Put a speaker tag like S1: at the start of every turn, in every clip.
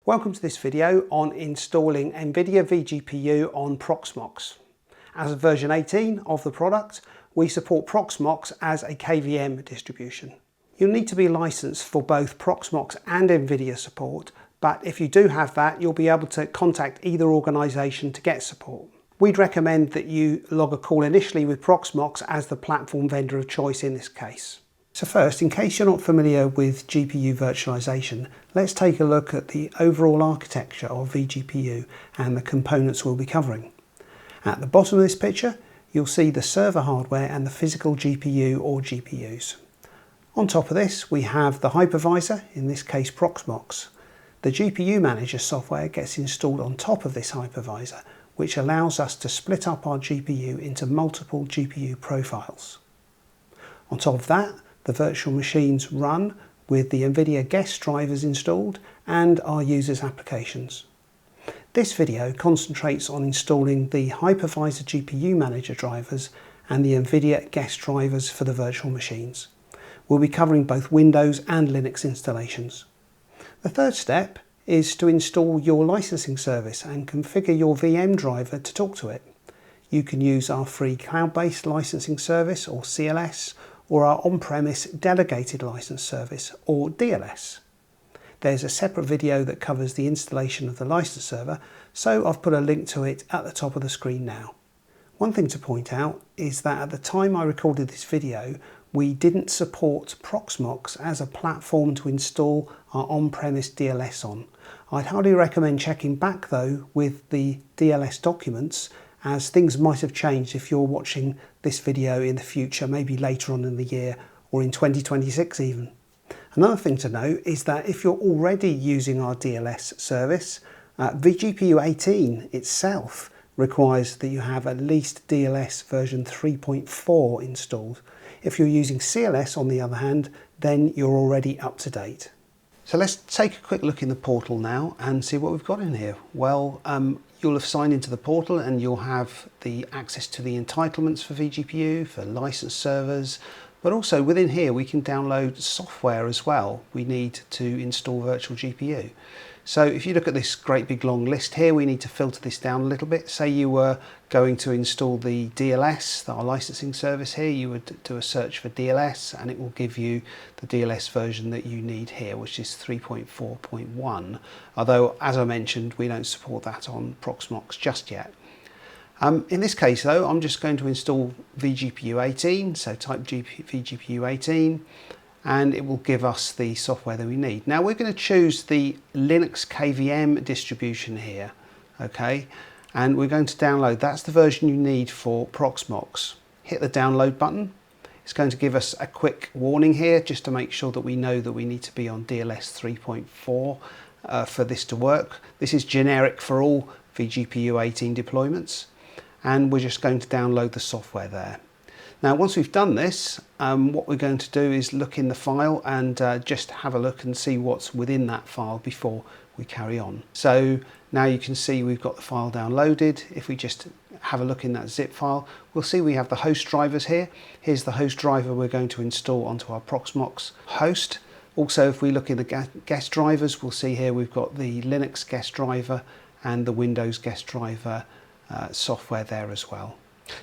S1: Welcome to this video on installing NVIDIA vGPU on Proxmox. As of version 18 of the product, we support Proxmox as a KVM distribution. You'll need to be licensed for both Proxmox and NVIDIA support, but if you do have that, you'll be able to contact either organisation to get support. We'd recommend that you log a call initially with Proxmox as the platform vendor of choice in this case. So first, in case you're not familiar with GPU virtualization, let's take a look at the overall architecture of vGPU and the components we'll be covering. At the bottom of this picture, you'll see the server hardware and the physical GPU or GPUs. On top of this, we have the hypervisor, in this case Proxmox. The GPU manager software gets installed on top of this hypervisor, which allows us to split up our GPU into multiple GPU profiles. On top of that, the virtual machines run with the NVIDIA guest drivers installed and our users' applications. This video concentrates on installing the hypervisor GPU manager drivers and the NVIDIA guest drivers for the virtual machines. We'll be covering both Windows and Linux installations. The third step is to install your licensing service and configure your VM driver to talk to it. You can use our free cloud-based licensing service or CLS, or our on-premise delegated license service or DLS. There's a separate video that covers the installation of the license server, so I've put a link to it at the top of the screen now. One thing to point out is that at the time I recorded this video, we didn't support Proxmox as a platform to install our on-premise DLS on. I'd highly recommend checking back though with the DLS documents, as things might have changed if you're watching this video in the future, maybe later on in the year or in 2026 even. Another thing to note is that if you're already using our DLS service, vGPU 18 itself requires that you have at least DLS version 3.4 installed. If you're using CLS on the other hand, then you're already up to date. So let's take a quick look in the portal now and see what we've got in here. Well, you'll have signed into the portal and you'll have the access to the entitlements for vGPU, for license servers, but also within here we can download software as well we need to install virtual GPU. So if you look at this great big long list here, we need to filter this down a little bit. Say you were going to install the DLS, our licensing service here, you would do a search for DLS and it will give you the DLS version that you need here, which is 3.4.1. Although, as I mentioned, we don't support that on Proxmox just yet. In this case though, I'm just going to install vGPU 18, so type vGPU 18. And it will give us the software that we need. Now we're going to choose the Linux KVM distribution here, okay? And we're going to download, that's the version you need for Proxmox. Hit the download button. It's going to give us a quick warning here just to make sure that we know that we need to be on DLS 3.4 for this to work. This is generic for all vGPU 18 deployments. And we're just going to download the software there. Now once we've done this, what we're going to do is look in the file and just have a look and see what's within that file before we carry on. So now you can see we've got the file downloaded. If we just have a look in that zip file, we'll see we have the host drivers here. Here's the host driver we're going to install onto our Proxmox host. Also, if we look in the guest drivers, we'll see here we've got the Linux guest driver and the Windows guest driver software there as well.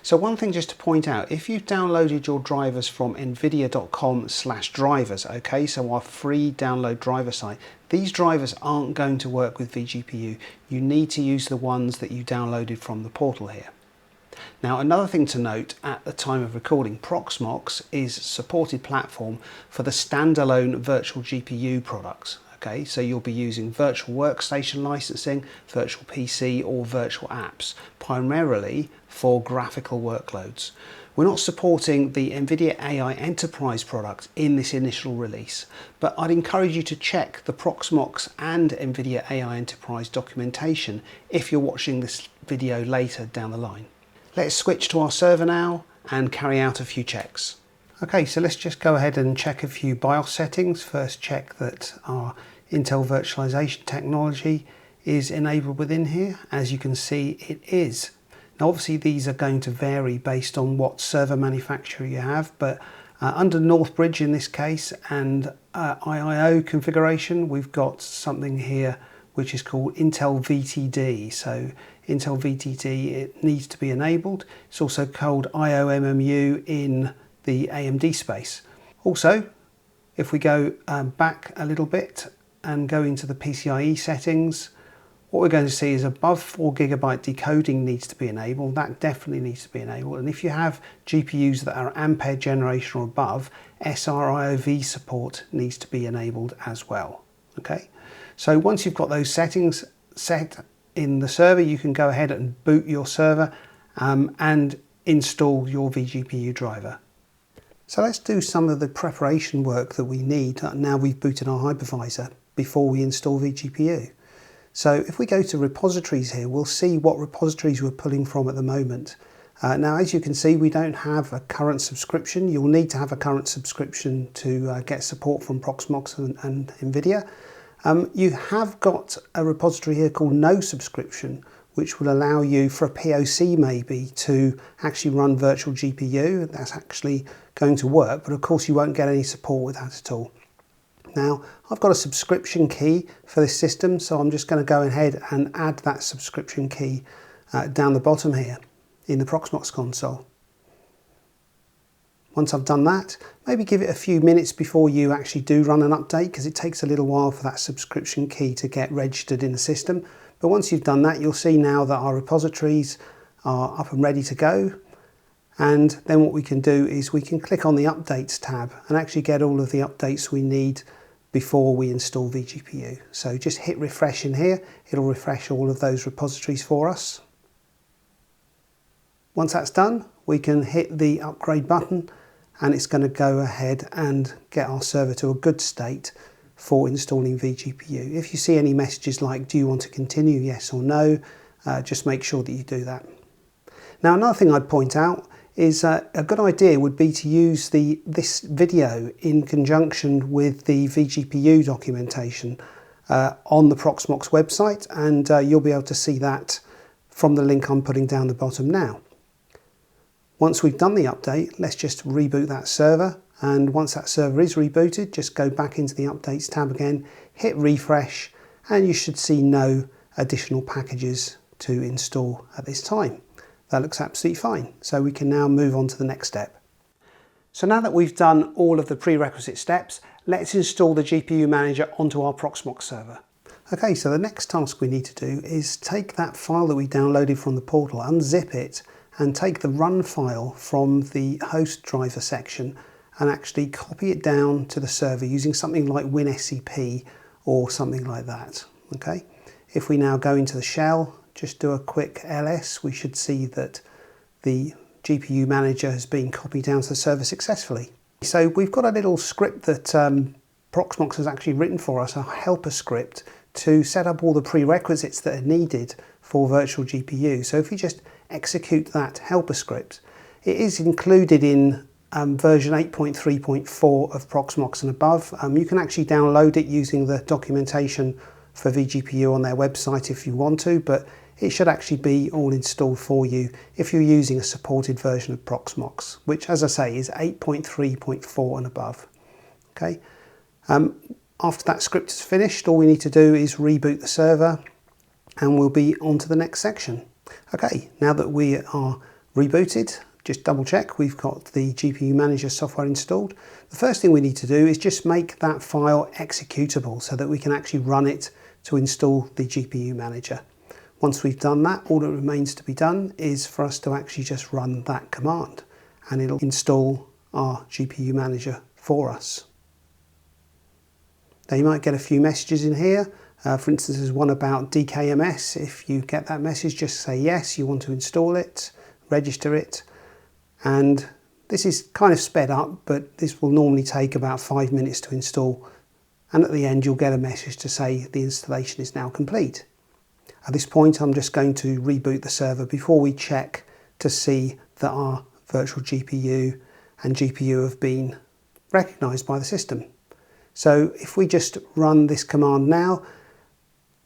S1: So one thing just to point out, if you've downloaded your drivers from nvidia.com/drivers, okay, so our free download driver site, these drivers aren't going to work with vGPU. You need to use the ones that you downloaded from the portal here. Now another thing to note at the time of recording, Proxmox is a supported platform for the standalone virtual GPU products. Okay, so you'll be using virtual workstation licensing, virtual PC or virtual apps, primarily for graphical workloads. We're not supporting the NVIDIA AI Enterprise product in this initial release, but I'd encourage you to check the Proxmox and NVIDIA AI Enterprise documentation if you're watching this video later down the line. Let's switch to our server now and carry out a few checks. Okay, so let's just go ahead and check a few BIOS settings. First, check that our Intel virtualization technology is enabled within here. As you can see, it is. Now obviously these are going to vary based on what server manufacturer you have, but under Northbridge in this case and IIO configuration, we've got something here which is called Intel VTD. So Intel VTD, it needs to be enabled. It's also called IOMMU in the AMD space. Also, if we go back a little bit and go into the PCIe settings, what we're going to see is above 4 GB decoding needs to be enabled. That definitely needs to be enabled. And if you have GPUs that are Ampere generation or above, SR-IOV support needs to be enabled as well. Okay, so once you've got those settings set in the server, you can go ahead and boot your server and install your vGPU driver. So let's do some of the preparation work that we need now we've booted our hypervisor before we install vGPU. So if we go to repositories here, we'll see what repositories we're pulling from at the moment. Now, as you can see, we don't have a current subscription. You'll need to have a current subscription to get support from Proxmox and NVIDIA. You have got a repository here called No Subscription, which will allow you, for a POC maybe, to actually run virtual GPU. That's actually going to work, but of course you won't get any support with that at all. Now, I've got a subscription key for this system, so I'm just going to go ahead and add that subscription key down the bottom here in the Proxmox console. Once I've done that, maybe give it a few minutes before you actually do run an update, because it takes a little while for that subscription key to get registered in the system. But once you've done that, you'll see now that our repositories are up and ready to go. And then what we can do is we can click on the Updates tab and actually get all of the updates we need before we install vGPU. So just hit refresh in here. It'll refresh all of those repositories for us. Once that's done, we can hit the upgrade button and it's going to go ahead and get our server to a good state for installing vGPU. If you see any messages like, do you want to continue, yes or no, just make sure that you do that. Now, another thing I'd point out is a good idea would be to use this video in conjunction with the vGPU documentation on the Proxmox website, and you'll be able to see that from the link I'm putting down the bottom now. Once we've done the update, let's just reboot that server, and once that server is rebooted, just go back into the Updates tab again, hit refresh, and you should see no additional packages to install at this time. That looks absolutely fine. So we can now move on to the next step. So now that we've done all of the prerequisite steps, let's install the GPU manager onto our Proxmox server. Okay, so the next task we need to do is take that file that we downloaded from the portal, unzip it, and take the run file from the host driver section and actually copy it down to the server using something like WinSCP or something like that. Okay, if we now go into the shell, just do a quick ls, we should see that the GPU manager has been copied down to the server successfully. So we've got a little script that Proxmox has actually written for us, a helper script, to set up all the prerequisites that are needed for virtual GPU. So if you just execute that helper script, it is included in version 8.3.4 of Proxmox and above. You can actually download it using the documentation for vGPU on their website if you want to, but it should actually be all installed for you if you're using a supported version of Proxmox, which, as I say, is 8.3.4 and above. Okay. After that script is finished, all we need to do is reboot the server and we'll be on to the next section. Okay, now that we are rebooted, just double check we've got the GPU manager software installed. The first thing we need to do is just make that file executable so that we can actually run it to install the GPU manager. Once we've done that, all that remains to be done is for us to actually just run that command and it'll install our GPU manager for us. Now you might get a few messages in here. For instance, there's one about DKMS. If you get that message, just say yes, you want to install it, register it. And this is kind of sped up, but this will normally take about 5 minutes to install. And at the end, you'll get a message to say the installation is now complete. At this point, I'm just going to reboot the server before we check to see that our virtual GPU and GPU have been recognized by the system. So if we just run this command now,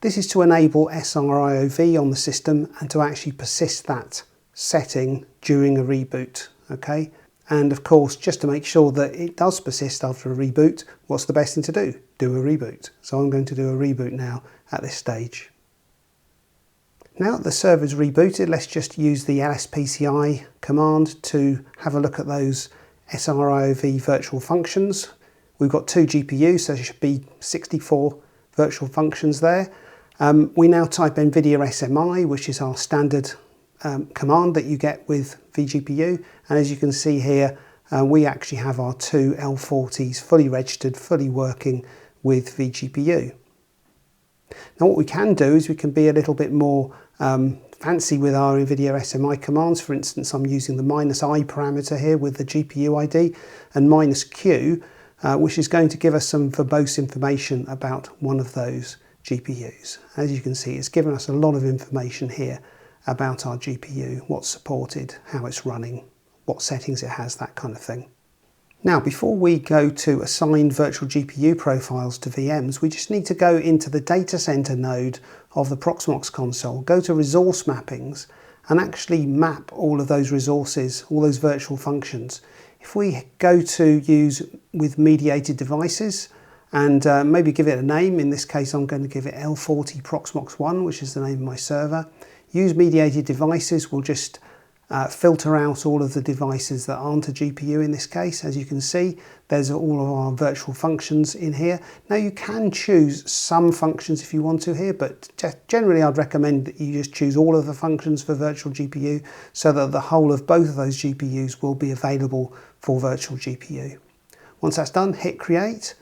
S1: this is to enable SR-IOV on the system and to actually persist that setting during a reboot. Okay, And of course, just to make sure that it does persist after a reboot, what's the best thing to do? Do a reboot. So I'm going to do a reboot now at this stage. Now that the server's rebooted, let's just use the lspci command to have a look at those SRIOV virtual functions. We've got 2 GPUs, so there should be 64 virtual functions there. We now type NVIDIA SMI, which is our standard command that you get with vGPU, and as you can see here, we actually have our 2 L40s fully registered, fully working with vGPU. Now what we can do is we can be a little bit more fancy with our NVIDIA SMI commands. For instance, I'm using the -i parameter here with the GPU ID and -q, which is going to give us some verbose information about one of those GPUs. As you can see, it's given us a lot of information here about our GPU, what's supported, how it's running, what settings it has, that kind of thing. Now, before we go to assign virtual GPU profiles to VMs, we just need to go into the data center node of the Proxmox console, go to resource mappings, and actually map all of those resources, all those virtual functions. If we go to use with mediated devices, and maybe give it a name, in this case I'm going to give it L40 Proxmox 1, which is the name of my server. Use mediated devices will just filter out all of the devices that aren't a GPU in this case. As you can see, there's all of our virtual functions in here. Now you can choose some functions if you want to here, but generally I'd recommend that you just choose all of the functions for virtual GPU so that the whole of both of those GPUs will be available for virtual GPU. Once that's done, hit create,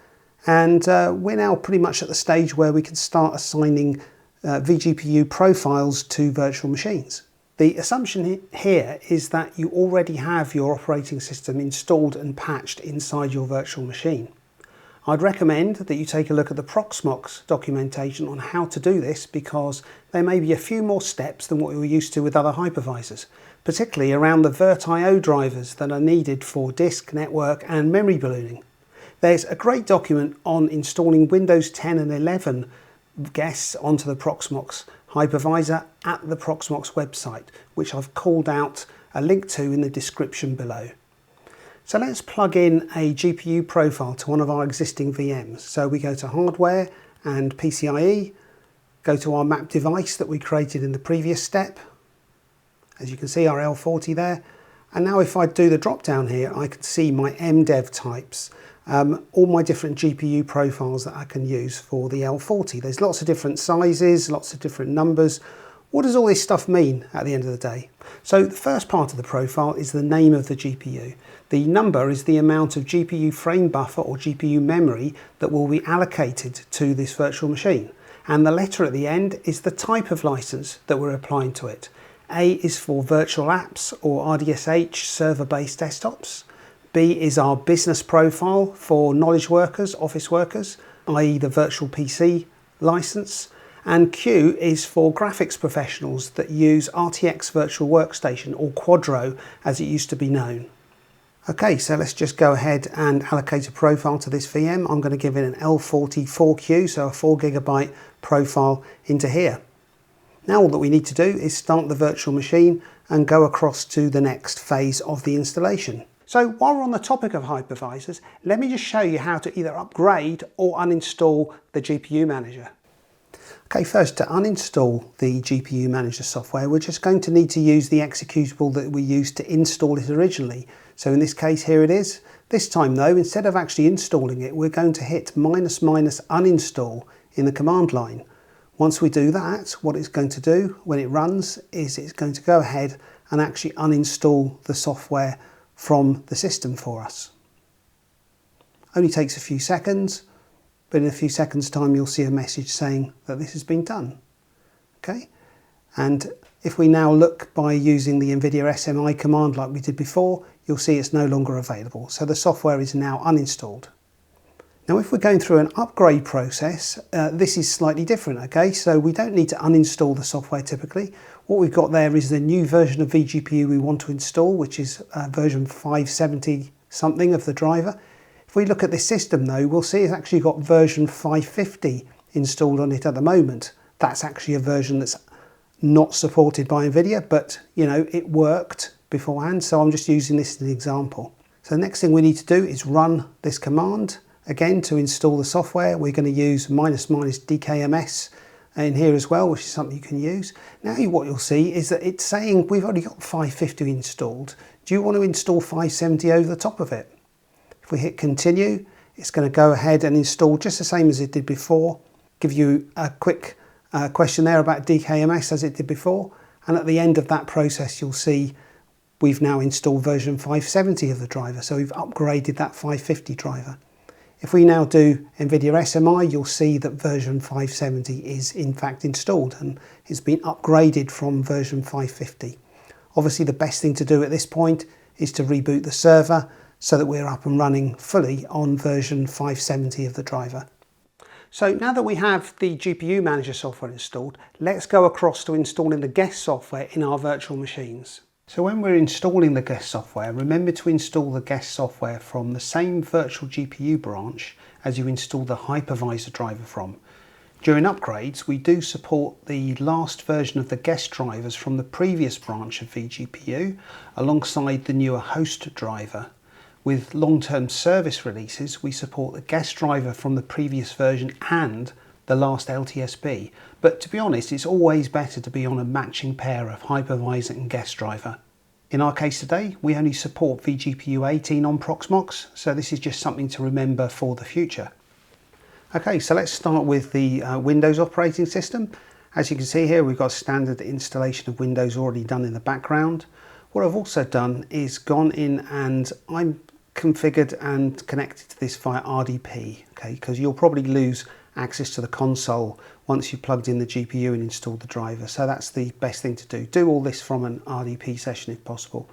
S1: and we're now pretty much at the stage where we can start assigning vGPU profiles to virtual machines. The assumption here is that you already have your operating system installed and patched inside your virtual machine. I'd recommend that you take a look at the Proxmox documentation on how to do this, because there may be a few more steps than what you're used to with other hypervisors, particularly around the VirtIO drivers that are needed for disk, network and memory ballooning. There's a great document on installing Windows 10 and 11 guests onto the Proxmox hypervisor at the Proxmox website, which I've called out a link to in the description below. So let's plug in a GPU profile to one of our existing VMs. So we go to Hardware and PCIe, go to our map device that we created in the previous step. As you can see, our L40 there. And now if I do the drop down here, I can see my MDev types. All my different GPU profiles that I can use for the L40. There's lots of different sizes, lots of different numbers. What does all this stuff mean at the end of the day? So the first part of the profile is the name of the GPU. The number is the amount of GPU frame buffer or GPU memory that will be allocated to this virtual machine. And the letter at the end is the type of license that we're applying to it. A is for virtual apps or RDSH server-based desktops. B is our business profile for knowledge workers, office workers, i.e. the virtual PC license. And Q is for graphics professionals that use RTX Virtual Workstation, or Quadro as it used to be known. Okay, so let's just go ahead and allocate a profile to this VM. I'm going to give it an L40 4Q, so a 4GB profile into here. Now all that we need to do is start the virtual machine and go across to the next phase of the installation. So while we're on the topic of hypervisors, let me just show you how to either upgrade or uninstall the GPU Manager. Okay, first, to uninstall the GPU Manager software, we're just going to need to use the executable that we used to install it originally. So in this case, here it is. This time though, instead of actually installing it, we're going to hit --uninstall in the command line. Once we do that, what it's going to do when it runs is it's going to go ahead and actually uninstall the software from the system for us. Only takes a few seconds, but in a few seconds time you'll see a message saying that this has been done. Okay, and if we now look by using the NVIDIA SMI command like we did before, you'll see it's no longer available, so the software is now uninstalled. Now if we're going through an upgrade process, this is slightly different, okay? So we don't need to uninstall the software typically. What we've got there is the new version of vGPU we want to install, which is version 570 something of the driver. If we look at this system though, we'll see it's actually got version 550 installed on it at the moment. That's actually a version that's not supported by NVIDIA, but you know, it worked beforehand, so I'm just using this as an example. So the next thing we need to do is run this command. Again, to install the software, we're going to use --dkms in here as well, which is something you can use. Now what you'll see is that it's saying we've already got 550 installed. Do you want to install 570 over the top of it? If we hit continue, it's going to go ahead and install just the same as it did before. Give you a quick question there about DKMS as it did before. And at the end of that process, you'll see we've now installed version 570 of the driver. So we've upgraded that 550 driver. If we now do NVIDIA SMI, you'll see that version 570 is in fact installed and it's been upgraded from version 550. Obviously, the best thing to do at this point is to reboot the server so that we're up and running fully on version 570 of the driver. So now that we have the GPU Manager software installed, let's go across to installing the guest software in our virtual machines. So when we're installing the guest software, remember to install the guest software from the same virtual GPU branch as you install the hypervisor driver from. During upgrades, we do support the last version of the guest drivers from the previous branch of vGPU alongside the newer host driver. With long-term service releases, we support the guest driver from the previous version and the last LTSB, but to be honest, it's always better to be on a matching pair of hypervisor and guest driver. In our case today, we only support vGPU 18 on Proxmox, so this is just something to remember for the future. Okay, so let's start with the Windows operating system. As you can see here, we've got standard installation of Windows already done in the background. What I've also done is gone in and I'm configured and connected to this via RDP, okay, because you'll probably lose access to the console once you've plugged in the GPU and installed the driver. So that's the best thing to do. Do all this from an RDP session if possible.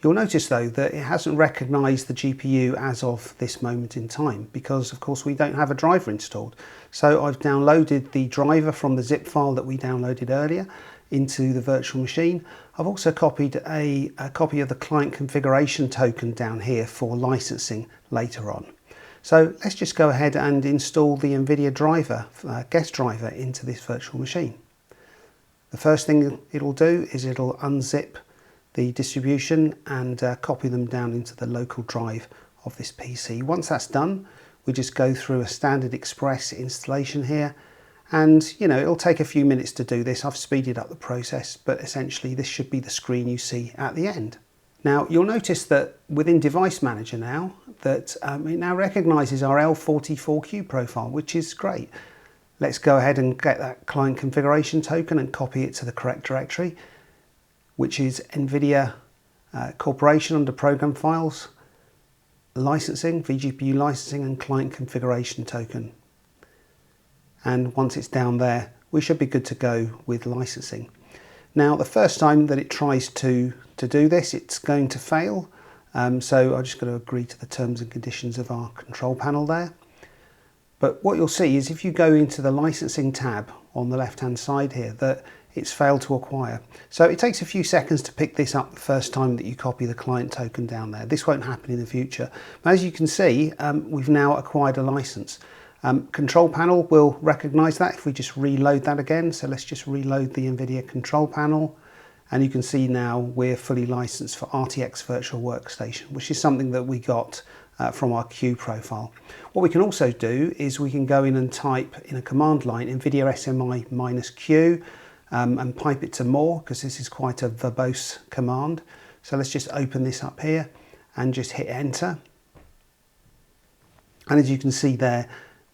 S1: You'll notice though that it hasn't recognized the GPU as of this moment in time because of course we don't have a driver installed. So I've downloaded the driver from the zip file that we downloaded earlier into the virtual machine. I've also copied a copy of the client configuration token down here for licensing later on. So let's just go ahead and install the NVIDIA driver, guest driver, into this virtual machine. The first thing it'll do is it'll unzip the distribution and copy them down into the local drive of this PC. Once that's done, we just go through a standard express installation here, and you know, it'll take a few minutes to do this. I've speeded up the process, but essentially this should be the screen you see at the end. Now you'll notice that within Device Manager now that it now recognises our L44Q profile, which is great. Let's go ahead and get that client configuration token and copy it to the correct directory, which is NVIDIA Corporation under Program Files, Licensing, vGPU Licensing and Client Configuration Token. And once it's down there, we should be good to go with licensing. Now the first time that it tries to do this, it's going to fail. So I'm just going to agree to the terms and conditions of our control panel there. But what you'll see is if you go into the licensing tab on the left hand side here, that it's failed to acquire. So it takes a few seconds to pick this up the first time that you copy the client token down there. This won't happen in the future. But as you can see, we've now acquired a license. Control panel will recognize that if we just reload that again. So let's just reload the NVIDIA control panel. And you can see now we're fully licensed for RTX Virtual Workstation, which is something that we got from our Q profile. What we can also do is we can go in and type in a command line NVIDIA SMI -Q and pipe it to more, because this is quite a verbose command. So let's just open this up here and just hit enter. And as you can see there,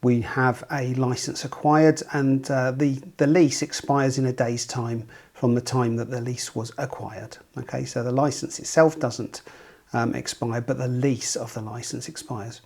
S1: we have a license acquired, and the lease expires in a day's time from the time that the lease was acquired. Okay, so the license itself doesn't expire, but the lease of the license expires.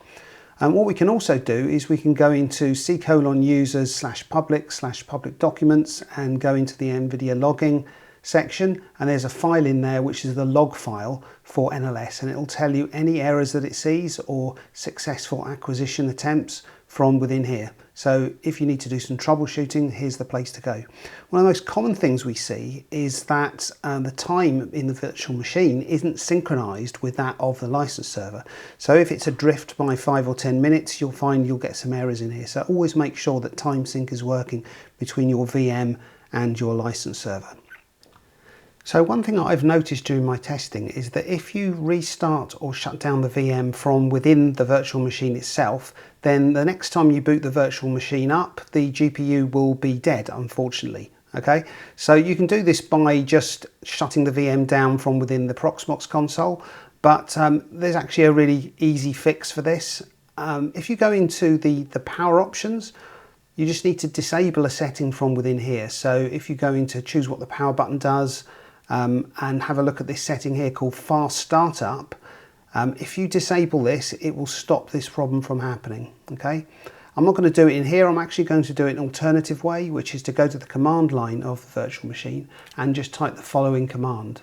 S1: And what we can also do is we can go into c:/users/public/public documents and go into the NVIDIA logging section, and there's a file in there which is the log file for NLS, and it'll tell you any errors that it sees or successful acquisition attempts from within here. So if you need to do some troubleshooting, here's the place to go. One of the most common things we see is that the time in the virtual machine isn't synchronized with that of the license server. So if it's adrift by 5 or 10 minutes, you'll find you'll get some errors in here. So always make sure that time sync is working between your VM and your license server. So one thing I've noticed during my testing is that if you restart or shut down the VM from within the virtual machine itself, then the next time you boot the virtual machine up, the GPU will be dead, unfortunately. Okay, so you can do this by just shutting the VM down from within the Proxmox console, but there's actually a really easy fix for this. If you go into the power options, you just need to disable a setting from within here. So if you go into choose what the power button does, and have a look at this setting here called fast startup. If you disable this, it will stop this problem from happening. Okay, I'm not going to do it in here. I'm actually going to do it an alternative way, which is to go to the command line of the virtual machine and just type the following command.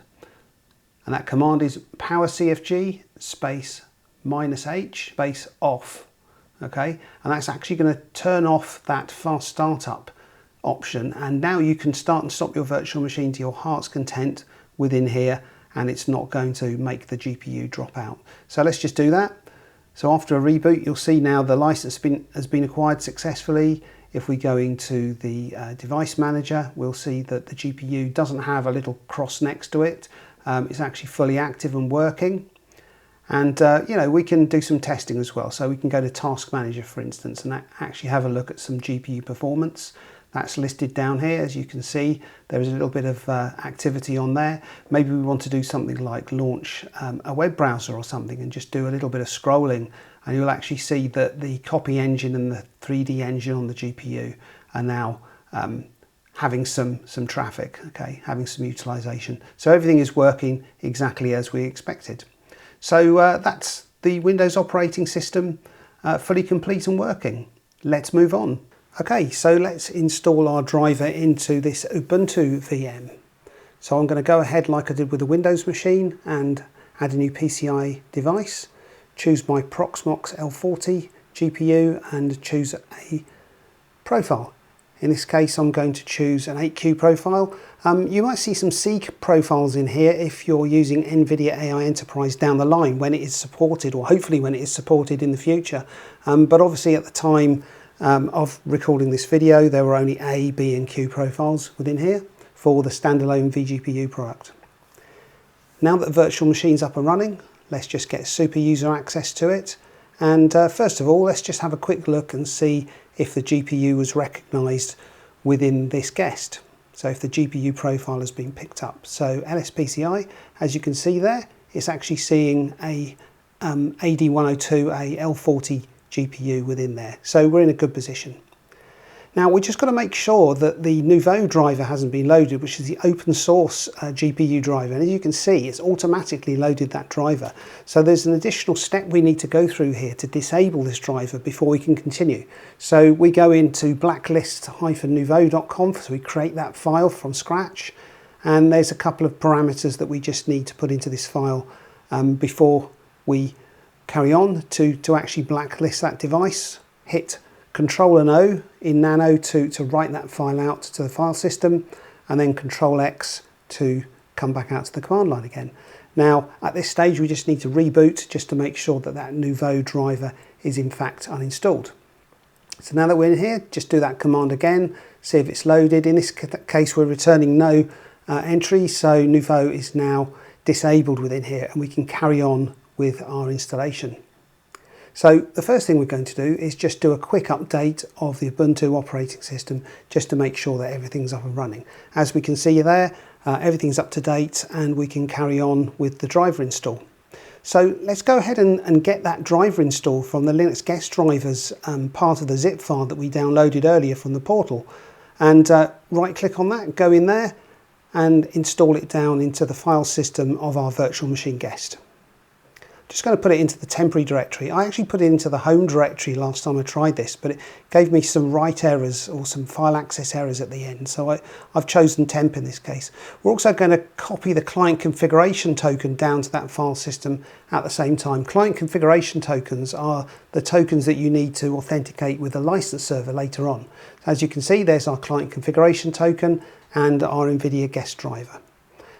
S1: And that command is power CFG space -H space off. Okay, and that's actually going to turn off that fast startup option, and now you can start and stop your virtual machine to your heart's content within here, and it's not going to make the GPU drop out. So let's just do that. So after a reboot, you'll see now the license has been acquired successfully. If we go into the device manager, we'll see that the GPU doesn't have a little cross next to it. It's actually fully active and working. And you know, we can do some testing as well. So we can go to Task Manager, for instance, and actually have a look at some GPU performance. That's listed down here. As you can see, there is a little bit of activity on there. Maybe we want to do something like launch a web browser or something and just do a little bit of scrolling, and you'll actually see that the copy engine and the 3D engine on the GPU are now having some traffic, okay, having some utilization. So everything is working exactly as we expected. So that's the Windows operating system fully complete and working. Let's move on. Okay, so let's install our driver into this Ubuntu VM. So I'm going to go ahead like I did with the Windows machine and add a new PCI device, choose my Proxmox L40 GPU and choose a profile. In this case, I'm going to choose an 8Q profile. You might see some C profiles in here if you're using NVIDIA AI Enterprise down the line when it is supported, or hopefully when it is supported in the future. But obviously at the time of recording this video, there were only A, B and Q profiles within here for the standalone vGPU product. Now that the virtual machine's up and running, let's just get super user access to it. And first of all, let's just have a quick look and see if the GPU was recognized within this guest. So if the GPU profile has been picked up. So LSPCI, as you can see there, it's actually seeing a AD102, a L40 GPU within there. So we're in a good position. Now we just got to make sure that the Nouveau driver hasn't been loaded, which is the open source GPU driver. And as you can see, it's automatically loaded that driver. So there's an additional step we need to go through here to disable this driver before we can continue. So we go into blacklist-nouveau.com, so we create that file from scratch. And there's a couple of parameters that we just need to put into this file before we carry on to actually blacklist that device. Hit Control and O in Nano to write that file out to the file system, and then Control X to come back out to the command line again. Now at this stage we just need to reboot just to make sure that that Nouveau driver is in fact uninstalled. So now that we're in here, just do that command again, see if it's loaded. In this case we're returning no entry, so Nouveau is now disabled within here and we can carry on with our installation. So the first thing we're going to do is just do a quick update of the Ubuntu operating system just to make sure that everything's up and running. As we can see there, everything's up to date and we can carry on with the driver install. So let's go ahead and get that driver installed from the Linux guest drivers part of the zip file that we downloaded earlier from the portal. And right click on that, go in there and install it down into the file system of our virtual machine guest. Just going to put it into the temporary directory. I actually put it into the home directory last time I tried this, but it gave me some write errors or some file access errors at the end. So I've chosen temp in this case. We're also going to copy the client configuration token down to that file system at the same time. Client configuration tokens are the tokens that you need to authenticate with the license server later on. As you can see, there's our client configuration token and our NVIDIA guest driver.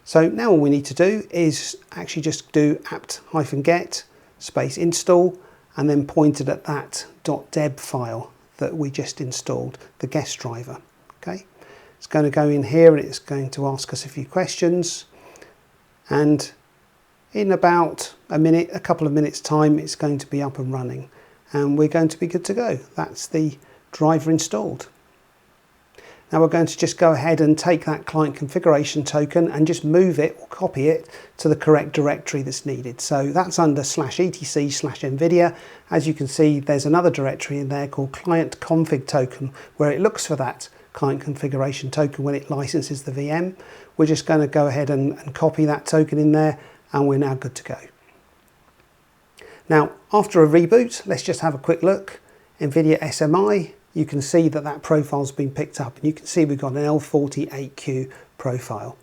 S1: So now all we need to do is actually just do apt-get space install and then point it at that .deb file that we just installed, the guest driver. Okay. It's going to go in here and it's going to ask us a few questions, and in about a couple of minutes time, it's going to be up and running and we're going to be good to go. That's the driver installed. Now we're going to just go ahead and take that client configuration token and just move it or copy it to the correct directory that's needed. So that's under /etc/NVIDIA. As you can see, there's another directory in there called client config token, where it looks for that client configuration token when it licenses the VM. We're just going to go ahead and copy that token in there, and we're now good to go. Now, after a reboot, let's just have a quick look. NVIDIA SMI, you can see that that profile's been picked up, and you can see we've got an L48Q profile.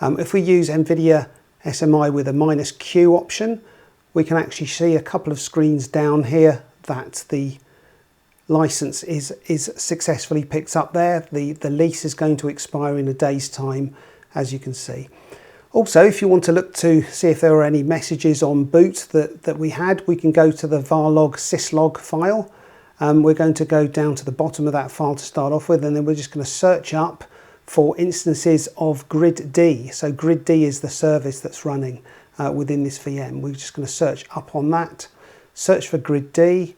S1: If we use NVIDIA SMI with a -Q option, we can actually see a couple of screens down here that the license is successfully picked up there. The lease is going to expire in a day's time, as you can see. Also, if you want to look to see if there are any messages on boot that we had, we can go to the varlog syslog file. We're going to go down to the bottom of that file to start off with, and then we're just going to search up for instances of grid D. So grid D is the service that's running within this VM. We're just going to search up on that, search for grid D,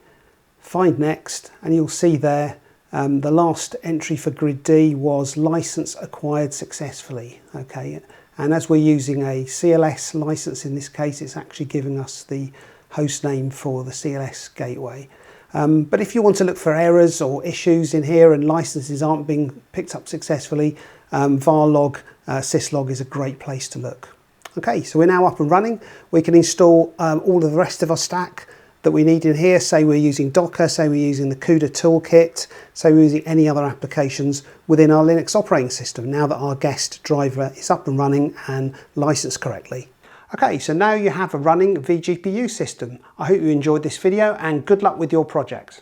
S1: find next, and you'll see there the last entry for grid D was license acquired successfully. Okay, and as we're using a CLS license in this case, it's actually giving us the host name for the CLS gateway. But if you want to look for errors or issues in here and licenses aren't being picked up successfully, varlog syslog is a great place to look. Okay, so we're now up and running. We can install all of the rest of our stack that we need in here. Say we're using Docker, say we're using the CUDA toolkit, say we're using any other applications within our Linux operating system now that our guest driver is up and running and licensed correctly. Okay, so now you have a running vGPU system. I hope you enjoyed this video and good luck with your project.